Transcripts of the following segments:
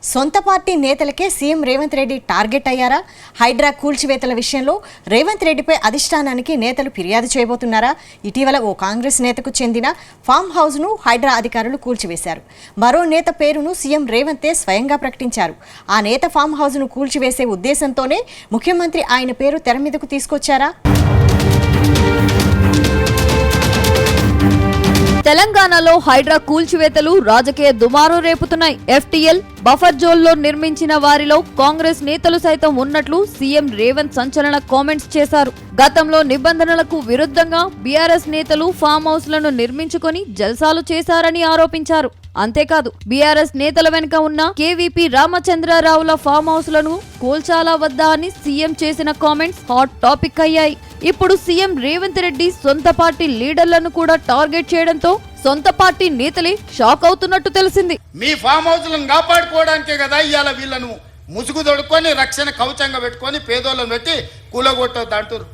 సొంత పార్టీ నేతలకే CM Revanth Reddy target అయ్యారా? హైడ్రా కూల్చివేతల విషయంలో రేవంత్ రెడ్డిపై అధిష్టానానికి నేతలు ఫిర్యాదు చేయబోతున్నారా? ఇటీవల ఓ కాంగ్రెస్ నేతకు చెందిన ఫామ్ హౌస్ను హైడ్రా అధికారులు కూల్చివేశారు. మరో నేత పేరును సీఎం రేవంతే స్వయంగా ప్రకటించారు. ఆ నేత ఫామ్ హౌస్ను కూల్చివేసే ఉద్దేశంతోనే ముఖ్యమంత్రి ఆయన పేరు తెర మీదకు తీసుకొచ్చారా? తెలంగాణలో హైడ్రా కూల్చివేతలు రాజకీయ దుమారు రేపుతున్నాయి. ఎఫ్టీఎల్ బఫర్ జోన్లో నిర్మించిన వారిలో కాంగ్రెస్ నేతలు సైతం ఉన్నట్లు సీఎం రేవంత్ సంచలన కామెంట్స్ చేశారు. గతంలో నిబంధనలకు విరుద్ధంగా బీఆర్ఎస్ నేతలు ఫామ్ హౌస్లను నిర్మించుకొని జల్సాలు చేశారని ఆరోపించారు. అంతేకాదు బీఆర్ఎస్ నేతల వెనుక ఉన్న కేవీపీ రామచంద్రరావుల ఫామ్ హౌస్లను కూల్చాలా వద్దా అని సీఎం చేసిన కామెంట్స్ హాట్ టాపిక్ అయ్యాయి. ఇప్పుడు సీఎం రేవంత్ రెడ్డి సొంత పార్టీ లీడర్లను కూడా టార్గెట్ చేయడంతో సొంత పార్టీ నేతలే షాక్ అవుతున్నట్టు తెలిసింది. మీ ఫామ్ హౌస్లను కాపాడుకోవడానికే కదా ఇవాళ వీళ్ళను ముసుగు తొడుక్కొని రక్షణ కవచంగా పెట్టుకొని పేదోళ్ళను పెట్టి కూలగొట్టొద్దు అంటారు.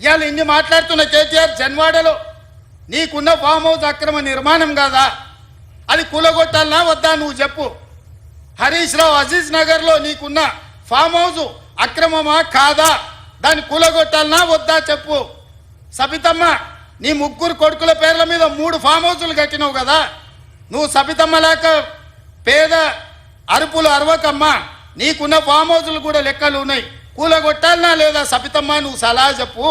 ఇవాళ ఇన్ని మాట్లాడుతున్న కేటీఆర్ జన్వాడలో నీకున్న ఫామ్ హౌస్ అక్రమ నిర్మాణం కాదా, అది కూలగొట్టాలనా వద్దా నువ్వు చెప్పు. హరీష్ రావు అజీజ్ నగర్లో నీకున్న ఫామ్ హౌస్ అక్రమమా కాదా, దాన్ని కూలగొట్టాలనా వద్దా చెప్పు. సబితమ్మ నీ ముగ్గురు కొడుకుల పేర్ల మీద 3 ఫామ్ హౌసులు కట్టినావు కదా, నువ్వు సబితమ్మ లేక పేద అరుపులు అరవకమ్మా, నీకున్న ఫామ్ హౌసులు కూడా లెక్కలు ఉన్నాయి, కూలగొట్టాలనా లేదా సబితమ్మ నువ్వు సలహా చెప్పు.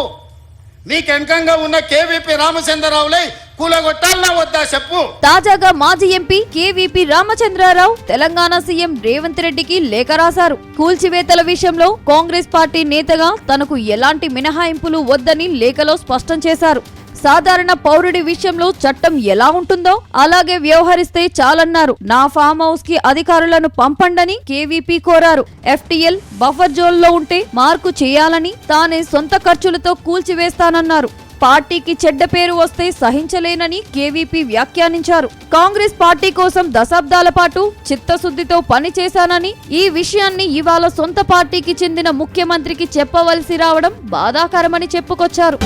మీకు వెనకంగా ఉన్న కేవీపీ రామచంద్రరావులై కూలగొట్టాలనా వద్దా చెప్పు. తాజాగా మాజీ MP KVP Ramachandra Rao Telangana CM Revanth రెడ్డికి లేఖ రాశారు. కూల్చివేతల విషయంలో కాంగ్రెస్ పార్టీ నేతగా తనకు ఎలాంటి మినహాయింపులు వద్దని లేఖలో స్పష్టం చేశారు. సాధారణ పౌరుడి విషయంలో చట్టం ఎలా ఉంటుందో అలాగే వ్యవహరిస్తే చాలన్నారు. నా ఫామ్ హౌస్ కి అధికారులను పంపండని కేవీపీ కోరారు. ఎఫ్టీఎల్ బఫర్ జోన్ లో ఉంటే మార్కు చేయాలని, తానే సొంత ఖర్చులతో కూల్చివేస్తానన్నారు. పార్టీకి చెడ్డ పేరు వస్తే సహించలేనని కేవీపీ వ్యాఖ్యానించారు. కాంగ్రెస్ పార్టీ కోసం దశాబ్దాల పాటు చిత్తశుద్ధితో పనిచేశానని, ఈ విషయాన్ని ఇవాళ సొంత పార్టీకి చెందిన ముఖ్యమంత్రికి చెప్పవలసి రావడం బాధాకరమని చెప్పుకొచ్చారు.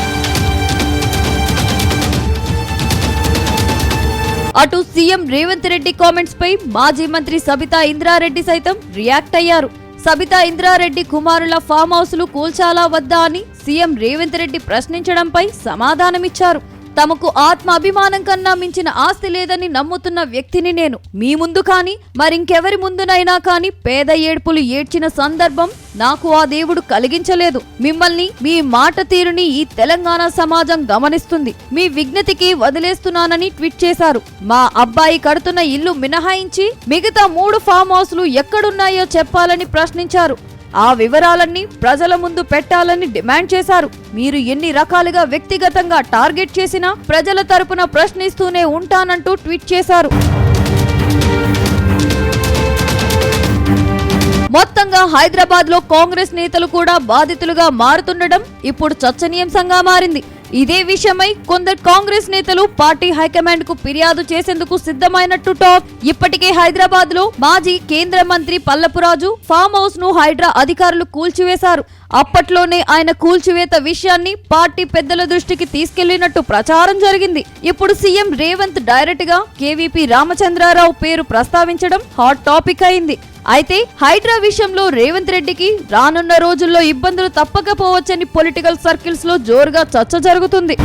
అటు సీఎం రేవంత్ రెడ్డి కామెంట్స్ పై మాజీ మంత్రి సబితా ఇంద్రారెడ్డి సైతం రియాక్ట్ అయ్యారు. సబితా ఇంద్రారెడ్డి కుమారుల ఫామ్ హౌస్లు కూల్చాలా వద్దా అని సీఎం రేవంత్ రెడ్డి ప్రశ్నించడంపై సమాధానమిచ్చారు. తమకు ఆత్మ అభిమానం కన్నా మించిన ఆస్తి లేదని నమ్ముతున్న వ్యక్తిని నేను. మీ ముందు కానీ మరింకెవరి ముందునైనా కానీ పేద ఏడ్పులు ఏడ్చిన సందర్భం నాకు ఆ దేవుడు కలిగించలేదు. మిమ్మల్ని, మీ మాట తీరుని ఈ తెలంగాణ సమాజం గమనిస్తుంది. మీ విజ్ఞతికి వదిలేస్తున్నానని ట్వీట్ చేశారు. మా అబ్బాయి కడుతున్న ఇల్లు మినహాయించి మిగతా 3 ఫామ్ హౌస్లు ఎక్కడున్నాయో చెప్పాలని ప్రశ్నించారు. ఆ వివరాలన్నీ ప్రజల ముందు పెట్టాలని డిమాండ్ చేశారు. మీరు ఎన్ని రకాలుగా వ్యక్తిగతంగా టార్గెట్ చేసినా ప్రజల తరపున ప్రశ్నిస్తూనే ఉంటానంటూ ట్వీట్ చేశారు. మొత్తంగా హైదరాబాద్ లో కాంగ్రెస్ నేతలు కూడా బాధితులుగా మారుతుండడం ఇప్పుడు చర్చనీయాంశంగా మారింది. ఇదే విషయమై కొందరు కాంగ్రెస్ నేతలు పార్టీ హైకమాండ్ కు ఫిర్యాదు చేసేందుకు సిద్ధమైనట్టు టాక్. ఇప్పటికే హైదరాబాద్ లో మాజీ కేంద్ర మంత్రి పల్లపురాజు ఫామ్ హౌస్ ను హైడ్రా అధికారులు కూల్చివేశారు. అప్పట్లోనే ఆయన కూల్చివేత విషయాన్ని పార్టీ పెద్దల దృష్టికి తీసుకెళ్లినట్టు ప్రచారం జరిగింది. ఇప్పుడు సీఎం రేవంత్ డైరెక్ట్ గా కేవీపీ రామచంద్రరావు పేరు ప్రస్తావించడం హాట్ టాపిక్ అయింది. అయితే హైడ్రా విషయంలో రేవంత్ రెడ్డికి రానున్న రోజుల్లో ఇబ్బందులు తప్పకపోవచ్చని పొలిటికల్ సర్కిల్స్ లో జోరుగా చర్చ జరుగుతుంది.